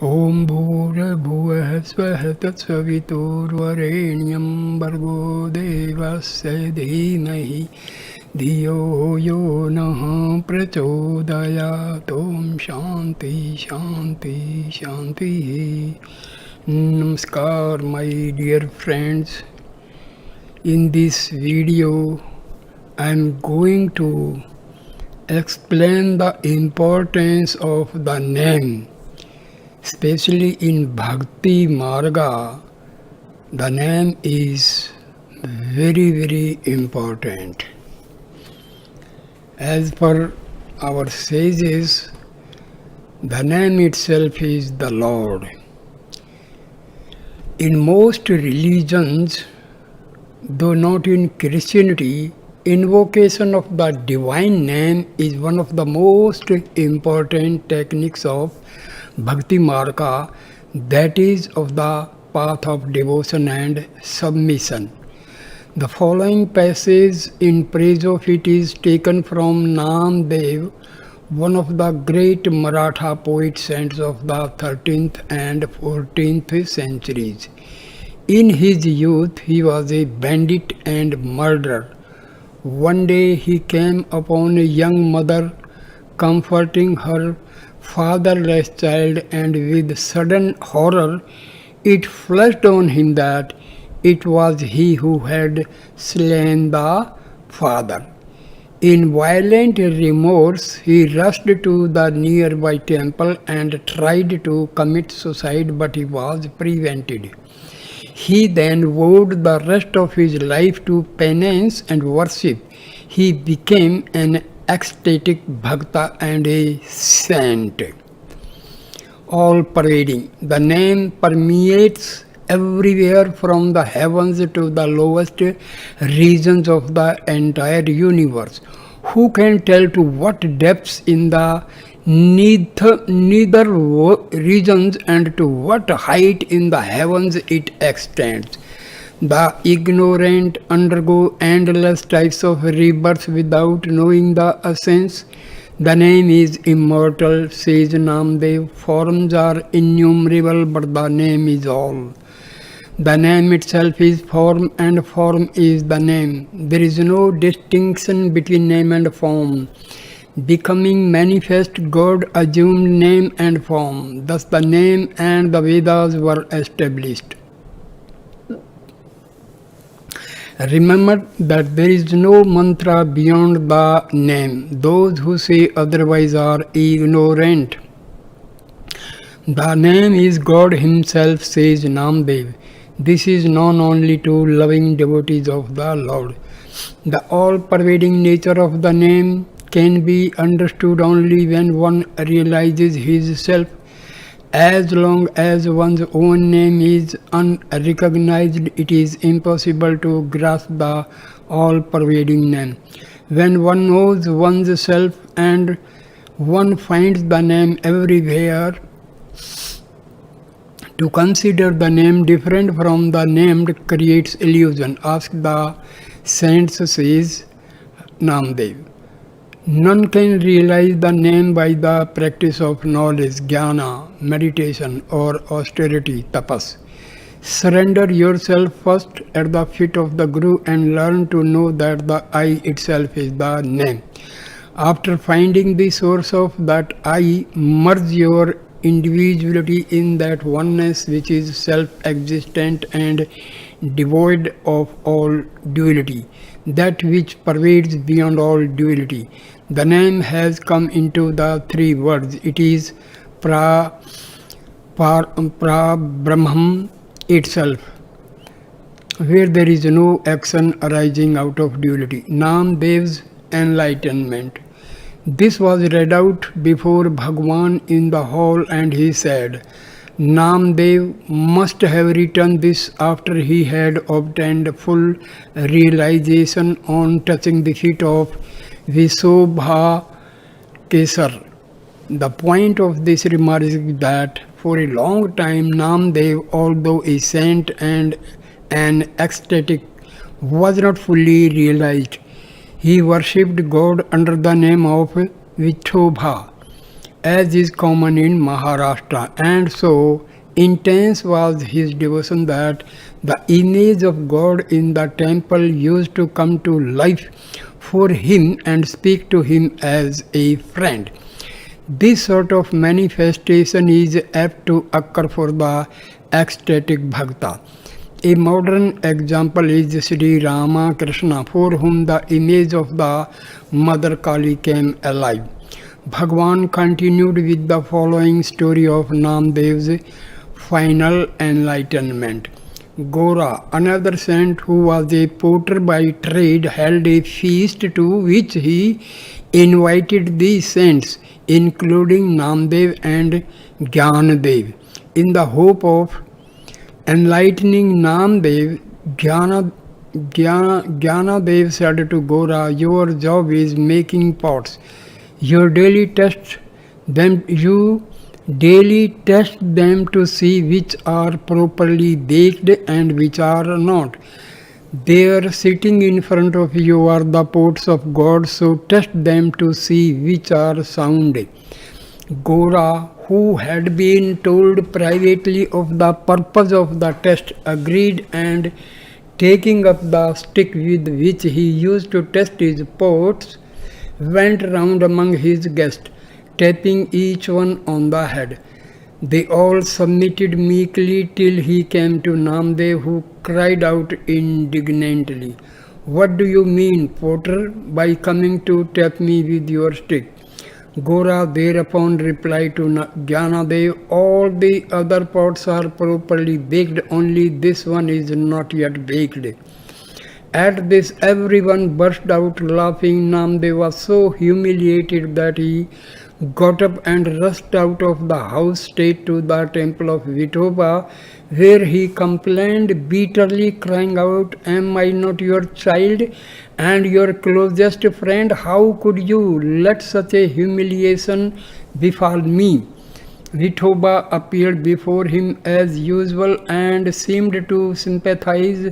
ॐ भूर्भुवः स्वः तत्सवितुर्वरेण्यं भर्गो देवस्य धीमहि धियो यो नः प्रचोदयात् ॐ शान्ति शान्ति शान्तिः. Namaskar, my dear friends. In this video I am going to explain the importance of the name. Especially in Bhakti Marga, the name is very, very important. As per our sages, the name itself is the Lord. In most religions, though not in Christianity, invocation of the divine name is one of the most important techniques of Bhakti Marga, that is of the path of devotion and submission. The following passage in praise of it is taken from Namdev, one of the great Maratha poet saints of the 13th and 14th centuries. In his youth, he was a bandit and murderer. One day he came upon a young mother comforting her fatherless child, and with sudden horror it flashed on him that it was he who had slain the father. In violent remorse, he rushed to the nearby temple and tried to commit suicide, but he was prevented. He then vowed the rest of his life to penance and worship. He became an ecstatic bhakta and a saint. All pervading. The name permeates everywhere from the heavens to the lowest regions of the entire universe. Who can tell to what depths in the neither regions and to what height in the heavens it extends? The ignorant undergo endless types of rebirths without knowing the essence. The name is immortal, says Namdev. Forms are innumerable, but the name is all. The name itself is form, and form is the name. There is no distinction between name and form. Becoming manifest, God assumed name and form. Thus the name and the Vedas were established. Remember that there is no mantra beyond the name. Those who say otherwise are ignorant. The name is God Himself, says Namdev. This is known only to loving devotees of the Lord. The all-pervading nature of the name can be understood only when one realizes his self. As long as one's own name is unrecognized, it is impossible to grasp the all-pervading name. When one knows one's self and one finds the name everywhere, to consider the name different from the named creates illusion. Ask the saints, says Namdev. None can realize the name by the practice of knowledge, jnana, meditation or austerity, tapas. Surrender yourself first at the feet of the Guru and learn to know that the I itself is the name. After finding the source of that I, merge your individuality in that oneness which is self-existent and devoid of all duality, that which pervades beyond all duality. The name has come into the three words. It is Brahman itself, where there is no action arising out of duality. Namdev's enlightenment. This was read out before Bhagwan in the hall, and he said, Namdev must have written this after he had obtained full realization on touching the feet of Vishobha Kesar. The point of this remark is that for a long time Namdev, although a saint and an ecstatic, was not fully realized. He worshipped God under the name of Vishobha. as is common in Maharashtra, and so intense was his devotion that the image of God in the temple used to come to life for him and speak to him as a friend. This sort of manifestation is apt to occur for the ecstatic bhakta. A modern example is Sri Rama Krishna, for whom the image of the Mother Kali came alive. Bhagwan continued with the following story of Namdev's final enlightenment. Gora, another saint who was a potter by trade, held a feast to which he invited the saints, including Namdev and Gyanadev, in the hope of enlightening Namdev. Gyanadev said to Gora, "Your job is making pots. You daily test them to see which are properly baked and which are not. There, sitting in front of you, are the pots of God, so test them to see which are sound." Gora, who had been told privately of the purpose of the test, agreed, and taking up the stick with which he used to test his pots, went round among his guests, tapping each one on the head. They all submitted meekly till he came to Namdev, who cried out indignantly, "What do you mean, potter, by coming to tap me with your stick?" Gora thereupon replied to Gyanadev, "All the other pots are properly baked, only this one is not yet baked." At this, everyone burst out laughing. Namdev was so humiliated that he got up and rushed out of the house straight to the temple of Vithoba, where he complained bitterly, crying out, "Am I not your child and your closest friend? How could you let such a humiliation befall me?" Vithoba appeared before him as usual and seemed to sympathize,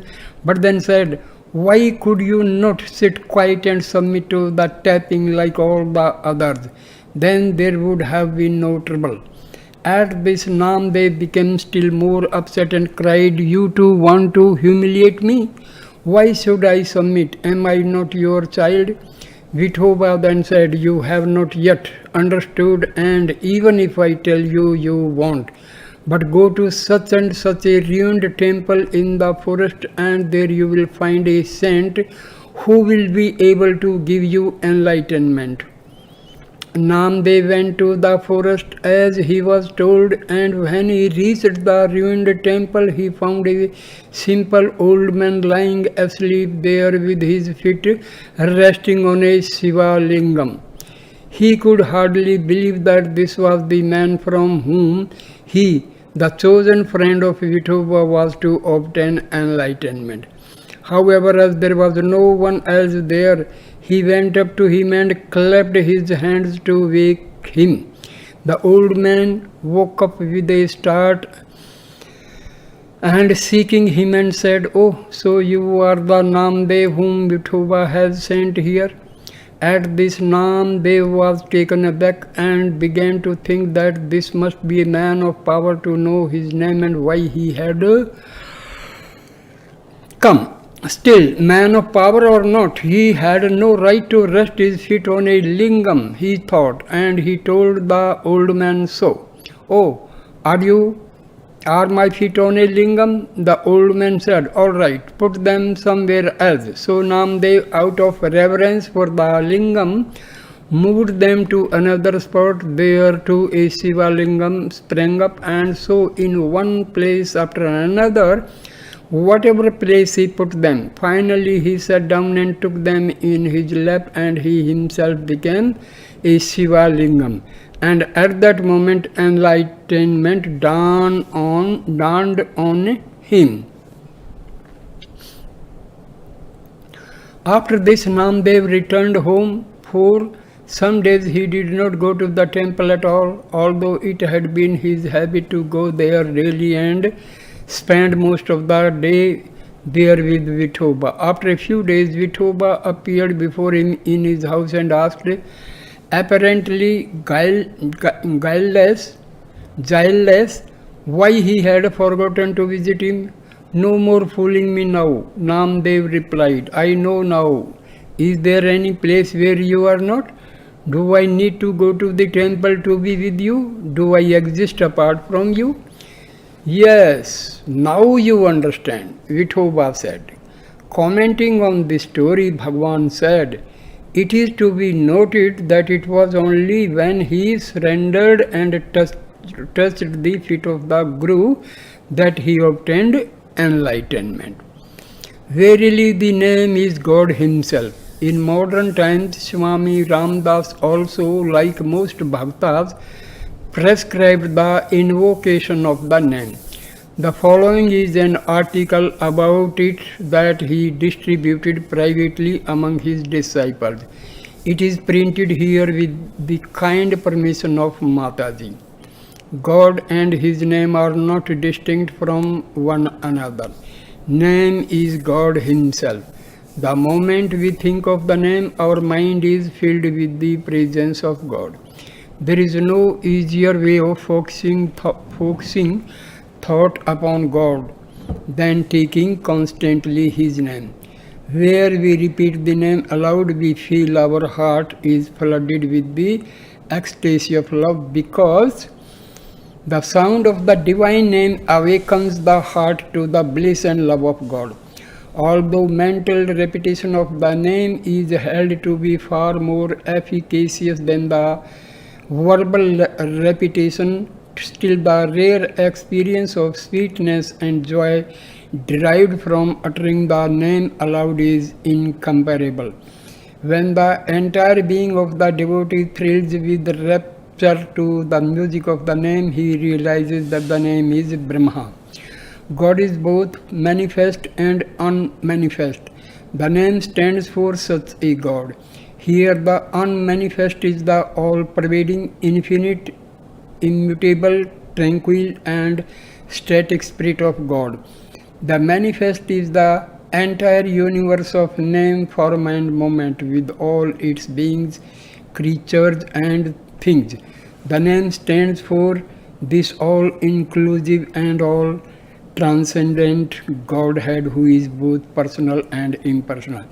but then said, "Why could you not sit quiet and submit to the tapping like all the others? Then there would have been no trouble." At this, Namdev became still more upset and cried, "You too want to humiliate me? Why should I submit? Am I not your child?" Vithoba then said, "You have not yet understood, and even if I tell you, you won't. But go to such and such a ruined temple in the forest, and there you will find a saint who will be able to give you enlightenment." Namdev went to the forest as he was told, and when he reached the ruined temple, he found a simple old man lying asleep there with his feet resting on a Shiva lingam. He could hardly believe that this was the man from whom he, the chosen friend of Vithoba, was to obtain enlightenment. However, as there was no one else there, he went up to him and clapped his hands to wake him. The old man woke up with a start and seeking him and said, "Oh, so you are the Namdev whom Vithoba has sent here?" At this, Namdev was taken aback and began to think that this must be a man of power to know his name and why he had come. Still, man of power or not, he had no right to rest his feet on a lingam, he thought, and he told the old man so. "Oh, are my feet on a lingam?" The old man said, "All right, put them somewhere else." So Namdev, out of reverence for the lingam, moved them to another spot. There too a Shiva lingam sprang up, and so in one place after another, whatever place he put them. Finally he sat down and took them in his lap, and he himself became a Shiva lingam. And at that moment enlightenment dawned on him. After this, Namdev returned home. For some days he did not go to the temple at all, although it had been his habit to go there daily and spend most of the day there with Vithoba. After a few days, Vithoba appeared before him in his house and asked, apparently guileless, why he had forgotten to visit him. No more fooling me now, Namdev replied. I know now. Is there any place where you are not? Do I need to go to the temple to be with you? Do I exist apart from you? Yes, now you understand, Vithoba said. Commenting on this story, Bhagwan said, it is to be noted that it was only when he surrendered and touched the feet of the Guru that he obtained enlightenment. Verily, the name is God Himself. In modern times, Swami Ramdas also, like most bhaktas, prescribed the invocation of the name. The following is an article about it that he distributed privately among his disciples. It is printed here with the kind permission of Mataji. God and His name are not distinct from one another. Name is God Himself. The moment we think of the name, our mind is filled with the presence of God. There is no easier way of focusing thought upon God than taking constantly His name. Where we repeat the name aloud, we feel our heart is flooded with the ecstasy of love, because the sound of the divine name awakens the heart to the bliss and love of God. Although mental repetition of the name is held to be far more efficacious than the verbal repetition, still the rare experience of sweetness and joy derived from uttering the name aloud is incomparable. When the entire being of the devotee thrills with rapture to the music of the name, he realizes that the name is Brahma. God is both manifest and unmanifest. The name stands for such a God. Here the unmanifest is the all-pervading, infinite, immutable, tranquil and static spirit of God. The manifest is the entire universe of name, form and moment with all its beings, creatures and things. The name stands for this all-inclusive and all transcendent Godhead who is both personal and impersonal.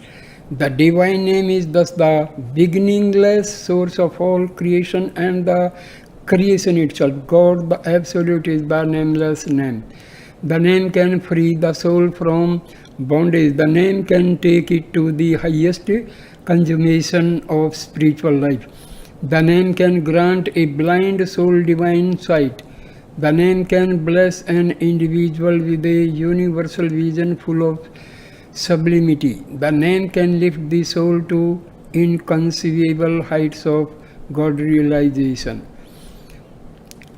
The divine name is thus the beginningless source of all creation and the creation itself. God the Absolute is the nameless name. The name can free the soul from bondage. The name can take it to the highest consummation of spiritual life. The name can grant a blind soul divine sight. The name can bless an individual with a universal vision full of sublimity. The name can lift the soul to inconceivable heights of God realization.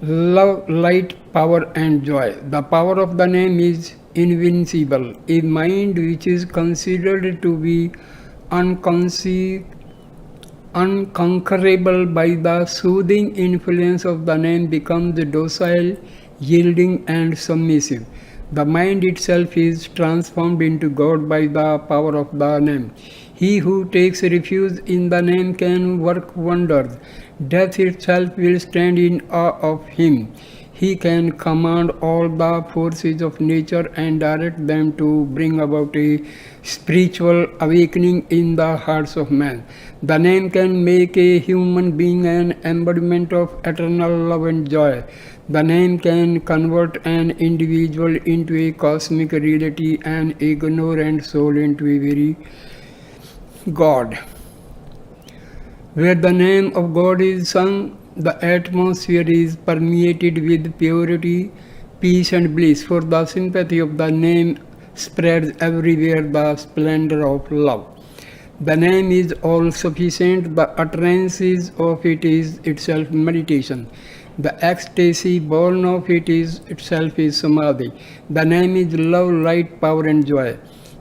Love, light, power and joy. The power of the name is invincible. A mind which is considered to be unconquerable by the soothing influence of the name becomes docile, yielding and submissive. The mind itself is transformed into God by the power of the name. He who takes refuge in the name can work wonders. Death itself will stand in awe of him. He can command all the forces of nature and direct them to bring about a spiritual awakening in the hearts of men. The name can make a human being an embodiment of eternal love and joy. The name can convert an individual into a cosmic reality, an ignorant soul into a very God. Where the name of God is sung, the atmosphere is permeated with purity, peace and bliss, for the sympathy of the name spreads everywhere the splendor of love. The name is all sufficient, the utterances of it is itself meditation. The ecstasy born of it is itself is samadhi. The name is love, light, power and joy.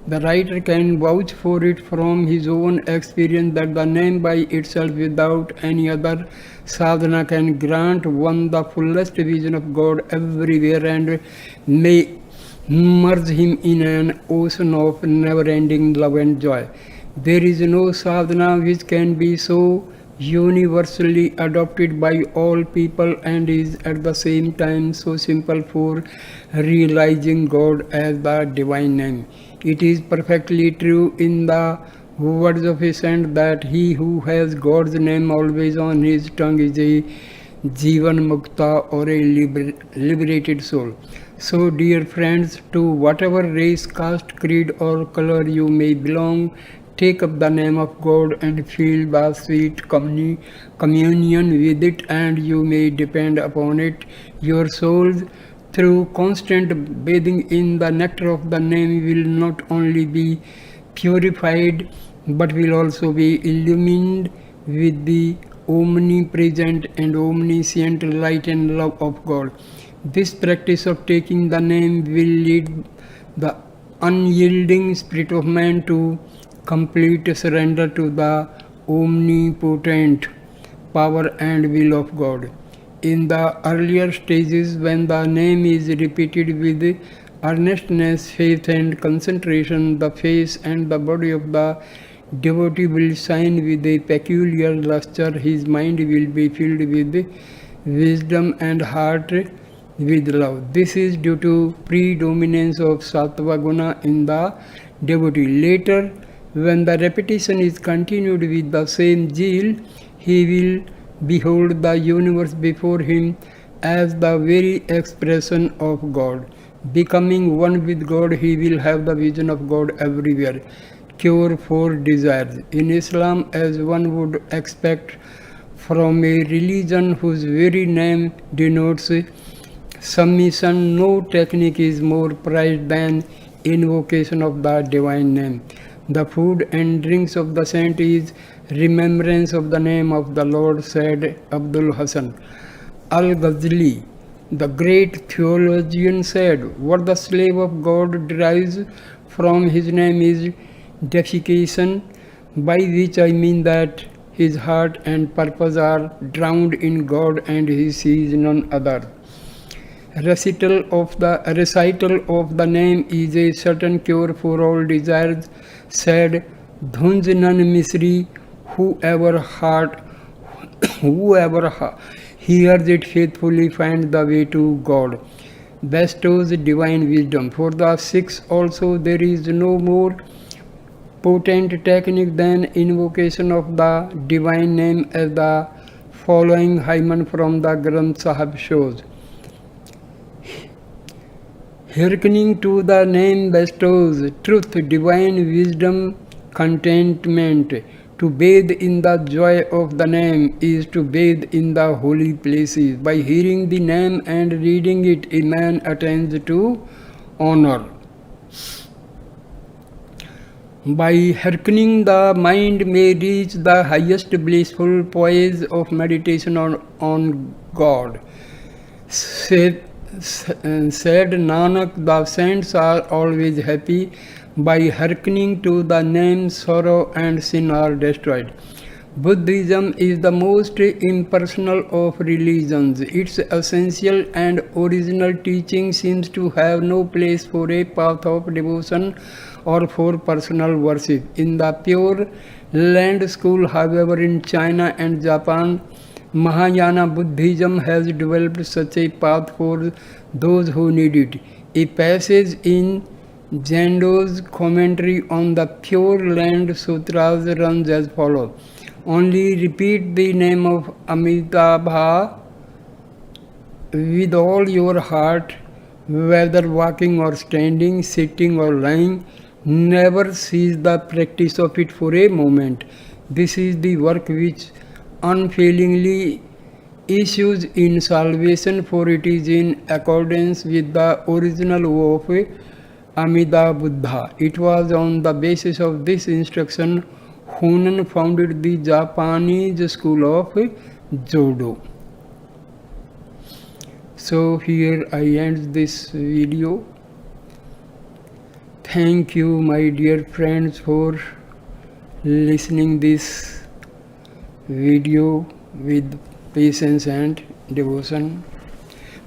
The writer can vouch for it from his own experience that the name by itself without any other sadhana can grant one the fullest vision of God everywhere and may merge him in an ocean of never-ending love and joy. There is no sadhana which can be so universally adopted by all people, and is at the same time so simple for realizing God as the divine name. It is perfectly true in the words of a saint that he who has God's name always on his tongue is a Jivan Mukta, or a liberated soul. So, dear friends, to whatever race, caste, creed, or color you may belong, take up the name of God and feel the sweet communion with it, and you may depend upon it. Your souls, through constant bathing in the nectar of the name, will not only be purified but will also be illumined with the omnipresent and omniscient light and love of God. This practice of taking the name will lead the unyielding spirit of man to complete surrender to the omnipotent power and will of God. In the earlier stages, when the name is repeated with earnestness, faith, and concentration, the face and the body of the devotee will shine with a peculiar luster. His mind will be filled with wisdom and heart with love. This is due to predominance of sattva guna in the devotee. Later, when the repetition is continued with the same zeal, he will behold the universe before him as the very expression of God. Becoming one with God, he will have the vision of God everywhere. Cure for desires. In Islam, as one would expect from a religion whose very name denotes submission, no technique is more prized than invocation of the divine name. The food and drinks of the saint is remembrance of the name of the Lord, said Abdul Hasan al-Ghazali. The great theologian said, what the slave of God derives from his name is defecation, by which I mean that his heart and purpose are drowned in God and he sees none other. Recital of the name is a certain cure for all desires, said Dhunj Nan Misri. Whoever hears it faithfully finds the way to God, bestows divine wisdom. For the Sikhs also there is no more potent technique than invocation of the divine name, as the following hymn from the Granth Sahib shows. Hearkening to the name bestows truth, divine wisdom, contentment. To bathe in the joy of the name is to bathe in the holy places. By hearing the name and reading it, a man attains to honor. By hearkening, the mind may reach the highest blissful poise of meditation on God. Said Nanak, the saints are always happy. By hearkening to the name, sorrow and sin are destroyed. Buddhism is the most impersonal of religions. Its essential and original teaching seems to have no place for a path of devotion or for personal worship. In the Pure Land School, however, in China and Japan, Mahayana Buddhism has developed such a path for those who need it. A passage in Zendo's commentary on the Pure Land Sutras runs as follows. Only repeat the name of Amitabha with all your heart, whether walking or standing, sitting or lying. Never cease the practice of it for a moment. This is the work which unfailingly issues in salvation, for it is in accordance with the original vow of Amida Buddha. It was on the basis of this instruction Hunan founded the Japanese school of Jodo. So here I end this video. Thank you, my dear friends, for listening this video with patience and devotion.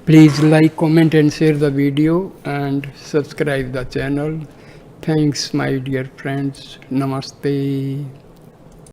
Please like, comment and share the video and subscribe the channel. Thanks, my dear friends. Namaste.